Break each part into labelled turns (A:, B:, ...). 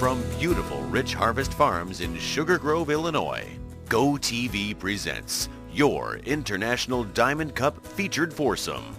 A: From beautiful Rich Harvest Farms in Sugar Grove, Illinois, Go TV presents your International Diamond Cup featured foursome.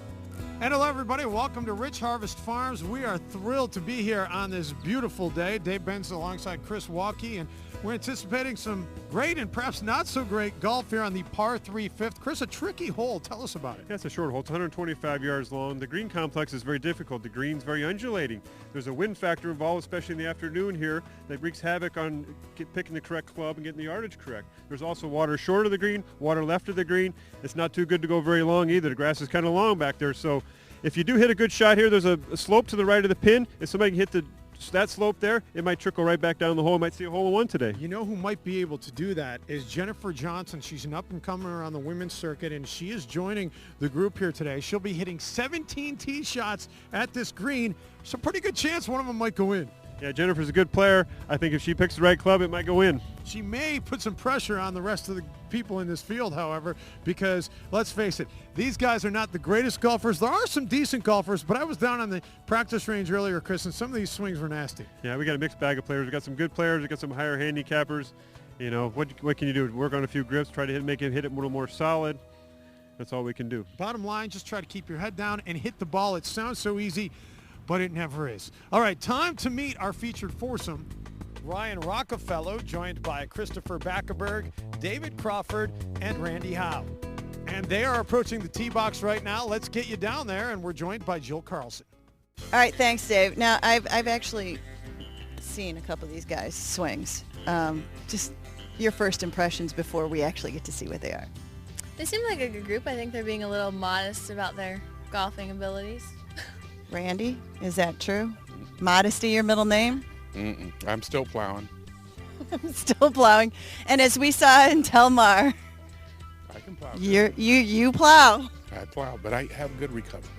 B: And hello, everybody. Welcome to Rich Harvest Farms. We are thrilled to be here on this beautiful day. Dave Benson alongside Chris Walkie, and we're anticipating some great and perhaps not so great golf here on the par 3 fifth. Chris, a tricky hole. Tell us about it.
C: Yeah, it's a short hole. It's 125 yards long. The green complex is very difficult. The green's very undulating. There's a wind factor involved, especially in the afternoon here, that wreaks havoc on picking the correct club and getting the yardage correct. There's also water short of the green, water left of the green. It's not too good to go very long either. The grass is kind of long back there, so if you do hit a good shot here, there's a slope to the right of the pin. If somebody can hit that slope there, it might trickle right back down the hole. Might see a hole in one today.
B: You know who might be able to do that is Jennifer Johnson. She's an up-and-comer on the women's circuit, and she is joining the group here today. She'll be hitting 17 tee shots at this green. So pretty good chance one of them might go in.
C: Yeah, Jennifer's a good player. I think if she picks the right club, it might go in.
B: She may put some pressure on the rest of the people in this field, however, because let's face it, these guys are not the greatest golfers. There are some decent golfers, but I was down on the practice range earlier, Chris, and some of these swings were nasty.
C: Yeah, we got a mixed bag of players. We got some good players. We got some higher handicappers. You know, what can you do? Work on a few grips, try to make it hit it a little more solid. That's all we can do.
B: Bottom line, just try to keep your head down and hit the ball. It sounds so easy, but it never is. All right, time to meet our featured foursome. Ryan Rockefeller, joined by Christopher Backerberg, David Crawford, and Randy Howe. And they are approaching the tee box right now. Let's get you down there, and we're joined by Jill Carlson.
D: All right, thanks, Dave. Now, I've actually seen a couple of these guys' swings. Just your first impressions before we actually get to see what they are.
E: They seem like a good group. I think they're being a little modest about their golfing abilities.
D: Randy, is that true? Modesty your middle name?
F: I'm still plowing.
D: I'm still plowing. And as we saw in Telmar,
F: I can plow.
D: you plow.
F: I plow, but I have good recovery.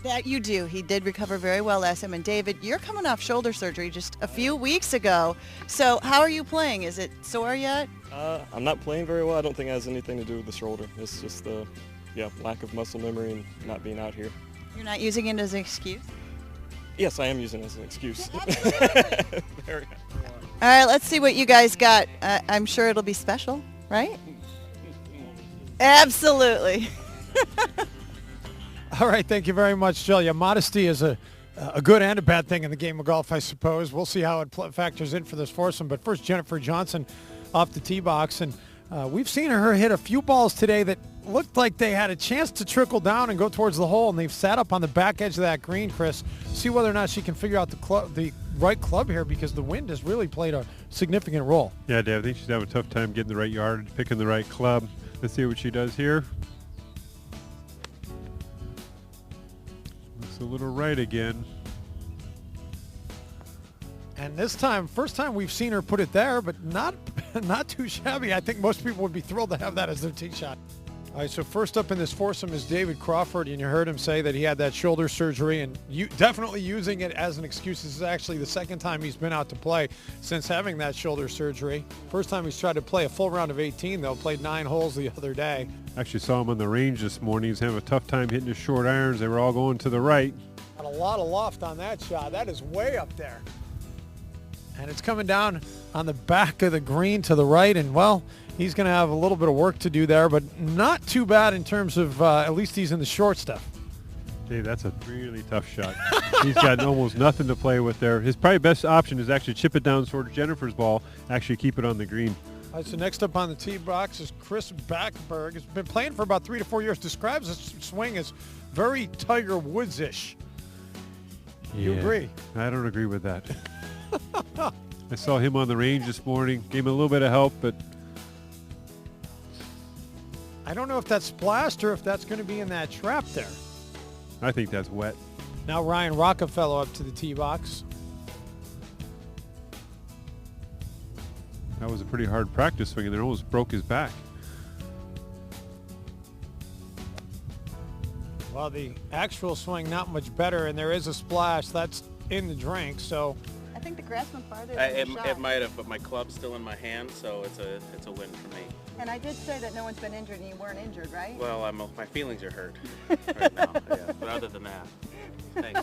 D: That you do. He did recover very well last time. And David, you're coming off shoulder surgery just a few weeks ago. So how are you playing? Is it sore yet?
G: I'm not playing very well. I don't think it has anything to do with the shoulder. It's just the lack of muscle memory and not being out here.
D: You're not using it as an excuse?
G: Yes, I am using it as an excuse. There we go.
D: All right, let's see what you guys got. I'm sure it'll be special, right? Absolutely.
B: All right, thank you very much, Jill. Yeah, modesty is a good and a bad thing in the game of golf, I suppose. We'll see how it factors in for this foursome. But first, Jennifer Johnson off the tee box. And we've seen her hit a few balls today that looked like they had a chance to trickle down and go towards the hole, and they've sat up on the back edge of that green, Chris. See whether or not she can figure out the right club here, because the wind has really played a significant role.
C: Yeah, Dave, I think she's having a tough time getting the right yardage, picking the right club. Let's see what she does here. Looks a little right again.
B: And this time, first time we've seen her put it there, but not too shabby. I think most people would be thrilled to have that as their tee shot. All right, so first up in this foursome is David Crawford, and you heard him say that he had that shoulder surgery, and definitely using it as an excuse. This is actually the second time he's been out to play since having that shoulder surgery. First time he's tried to play a full round of 18, though. Played 9 holes the other day.
C: Actually saw him on the range this morning. He's having a tough time hitting his short irons. They were all going to the right.
B: Got a lot of loft on that shot. That is way up there. And it's coming down on the back of the green to the right, and, well, he's going to have a little bit of work to do there, but not too bad in terms of at least he's in the short stuff.
C: Dave, that's a really tough shot. He's got almost nothing to play with there. His probably best option is actually chip it down towards Jennifer's ball, actually keep it on the green.
B: All right, so next up on the tee box is Chris Backerberg. He's been playing for about 3 to 4 years. Describes his swing as very Tiger Woods-ish. You agree?
C: I don't agree with that. I saw him on the range this morning. Gave him a little bit of help, but
B: I don't know if that's splashed or if that's going to be in that trap there.
C: I think that's wet.
B: Now Ryan Rockefeller up to the tee box.
C: That was a pretty hard practice swing, and it almost broke his back.
B: Well, the actual swing not much better, and there is a splash. That's in the drink, so.
D: I think the grass went farther than the shot.
H: It might have, but my club's still in my hand, so it's a win for me.
D: And I did say that no one's been injured, and you weren't injured, right?
H: Well, my feelings are hurt right now, yeah, but other than that, thanks.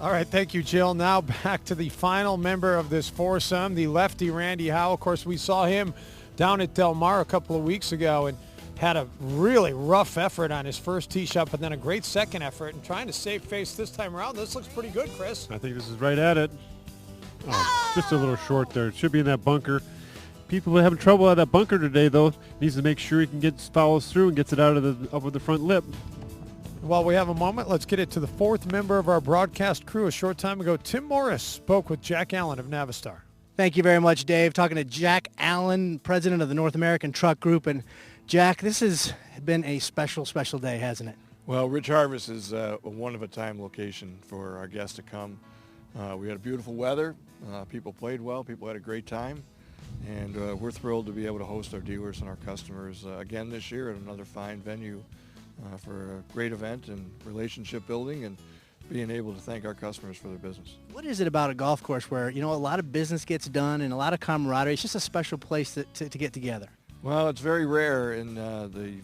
B: All right, thank you, Jill. Now back to the final member of this foursome, the lefty Randy Howe. Of course, we saw him down at Del Mar a couple of weeks ago and had a really rough effort on his first tee shot, but then a great second effort and trying to save face this time around. This looks pretty good, Chris.
C: I think this is right at it. Oh, just a little short there. It should be in that bunker. People are having trouble out of that bunker today, though. Needs to make sure he can follows through and gets it out of up with the front lip.
B: While we have a moment, let's get it to the fourth member of our broadcast crew. A short time ago, Tim Morris spoke with Jack Allen of Navistar.
I: Thank you very much, Dave. Talking to Jack Allen, president of the North American Truck Group. And Jack, this has been a special, special day, hasn't it?
J: Well, Rich Harvest is a one-of-a-time location for our guests to come. We had beautiful weather. People played well. People had a great time. And we're thrilled to be able to host our dealers and our customers again this year at another fine venue for a great event and relationship building and being able to thank our customers for their business.
I: What is it about a golf course where, you know, a lot of business gets done and a lot of camaraderie? It's just a special place to get together.
J: Well, it's very rare in the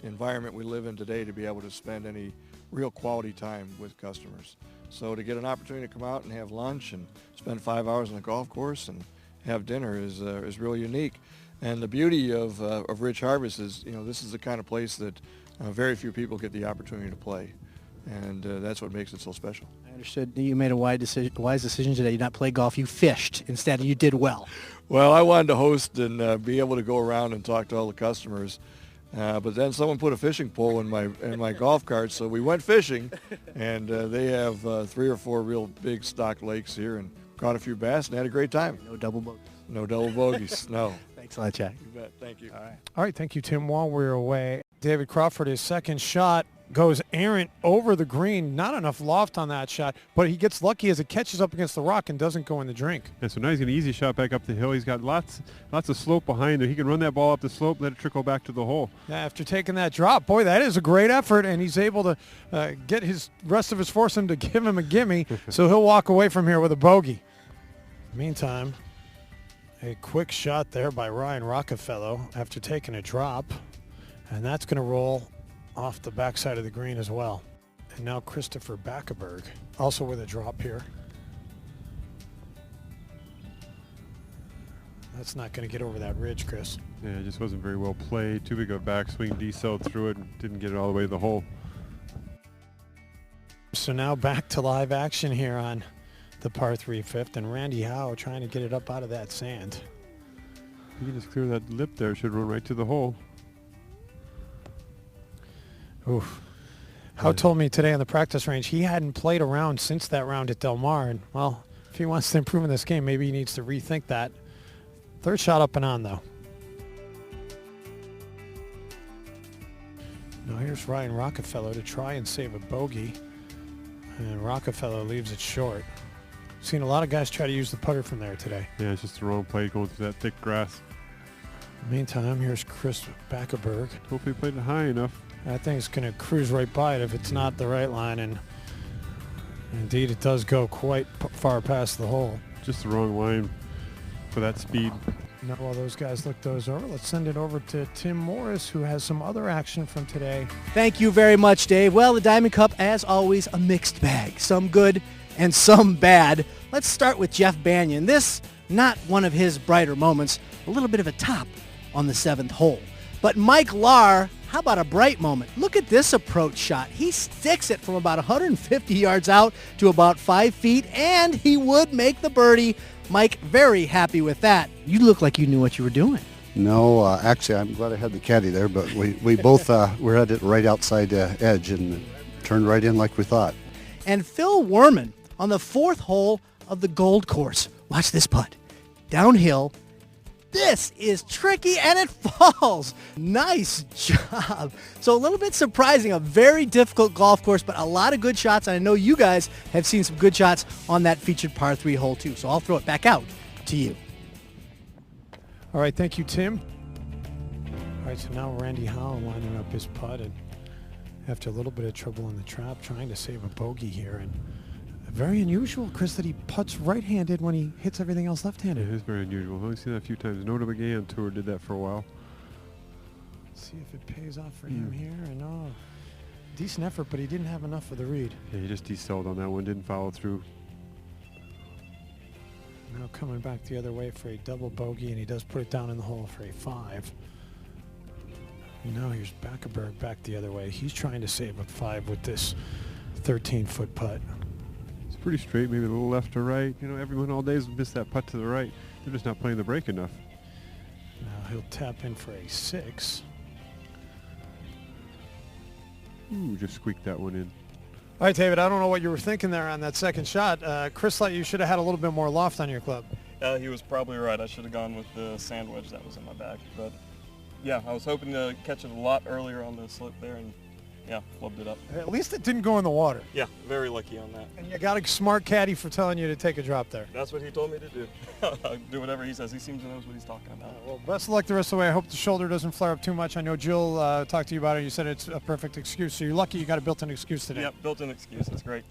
J: environment we live in today to be able to spend any real quality time with customers. So to get an opportunity to come out and have lunch and spend 5 hours on the golf course and have dinner is really unique. And the beauty of Rich Harvest is, you know, this is the kind of place that very few people get the opportunity to play. And that's what makes it so special.
I: I understood you made a wise decision today. You not play golf. You fished instead. You did well.
J: Well, I wanted to host and be able to go around and talk to all the customers. But then someone put a fishing pole in my golf cart, so we went fishing. And they have 3 or 4 real big stock lakes here and caught a few bass and had a great time.
I: No double bogeys.
J: No double bogeys, no.
I: Thanks a lot, Jack.
J: You bet. Thank you.
B: All right, thank you, Tim. While we're away, David Crawford, his second shot goes errant over the green. Not enough loft on that shot, but he gets lucky as it catches up against the rock and doesn't go in the drink.
C: And so now he's got an easy shot back up the hill. He's got lots of slope behind there. He can run that ball up the slope, let it trickle back to the hole.
B: Yeah, after taking that drop, boy, that is a great effort, and he's able to get his rest of his foursome to give him a gimme, so he'll walk away from here with a bogey. Meantime, a quick shot there by Ryan Rockefeller after taking a drop, and that's going to roll off the backside of the green as well. And now Christopher Backeberg, also with a drop here. That's not going to get over that ridge, Chris.
C: Yeah, it just wasn't very well played. Too big of a backswing, decelled through it, and didn't get it all the way to the hole.
B: So now back to live action here on the par 3 fifth, and Randy Howe trying to get it up out of that sand.
C: You can just clear that lip there. It should run right to the hole.
B: Oof. Howe told me today on the practice range he hadn't played a round since that round at Del Mar, and well, if he wants to improve in this game, maybe he needs to rethink that. Third shot up and on, though. Now here's Ryan Rockefeller to try and save a bogey, and Rockefeller leaves it short. Seen a lot of guys try to use the putter from there today.
C: Yeah, it's just the wrong play going through that thick grass.
B: Meantime, here's Chris Backeberg.
C: Hopefully he played it high enough.
B: I think it's going to cruise right by it if it's not the right line, and indeed it does go quite far past the hole.
C: Just the wrong line for that speed.
B: Now while those guys look those over, let's send it over to Tim Morris, who has some other action from today.
I: Thank you very much, Dave. Well, the Diamond Cup, as always, a mixed bag. Some good and some bad. Let's start with Jeff Banyan. This, not one of his brighter moments, a little bit of a top on the 7th hole. But Mike Lahr, how about a bright moment? Look at this approach shot. He sticks it from about 150 yards out to about 5 feet, and he would make the birdie. Mike, very happy with that. You look like you knew what you were doing.
K: No, actually, I'm glad I had the caddy there, but we both were at it right outside the edge and turned right in like we thought.
I: And Phil Werman on the 4th hole of the Gold Course. Watch this putt. Downhill. This is tricky, and it falls. Nice job. So a little bit surprising, a very difficult golf course, but a lot of good shots. And I know you guys have seen some good shots on that featured par 3 hole too. So I'll throw it back out to you.
B: All right, thank you, Tim. All right, so now Randy Howe lining up his putt, and after a little bit of trouble in the trap, trying to save a bogey here. And very unusual, Chris, that he putts right-handed when he hits everything else left-handed.
C: It is very unusual. I've only seen that a few times. Nota Begay on tour did that for a while.
B: Let's see if it pays off for him here. And Decent effort, but he didn't have enough for the read.
C: Yeah, he just desold on that one, didn't follow through.
B: Now coming back the other way for a double bogey, and he does put it down in the hole for a 5. Now here's Backerberg back the other way. He's trying to save a 5 with this 13-foot putt.
C: It's pretty straight, maybe a little left or right. You know, everyone all day has missed that putt to the right. They're just not playing the break enough.
B: Now he'll tap in for a 6.
C: Ooh, just squeaked that one in.
B: All right, David, I don't know what you were thinking there on that second shot. Chris thought you should have had a little bit more loft on your club.
G: He was probably right. I should have gone with the sand wedge that was in my bag. But yeah, I was hoping to catch it a lot earlier on the slip there, and yeah, flubbed it up.
B: At least it didn't go in the water.
G: Yeah, very lucky on that.
B: And you got a smart caddy for telling you to take a drop there.
G: That's what he told me to do. I'll do whatever he says. He seems to know what he's talking about.
B: Well, best of luck the rest of the way. I hope the shoulder doesn't flare up too much. I know Jill talked to you about it. You said it's a perfect excuse. So you're lucky you got a built-in excuse today.
G: Yep, built-in excuse. That's great.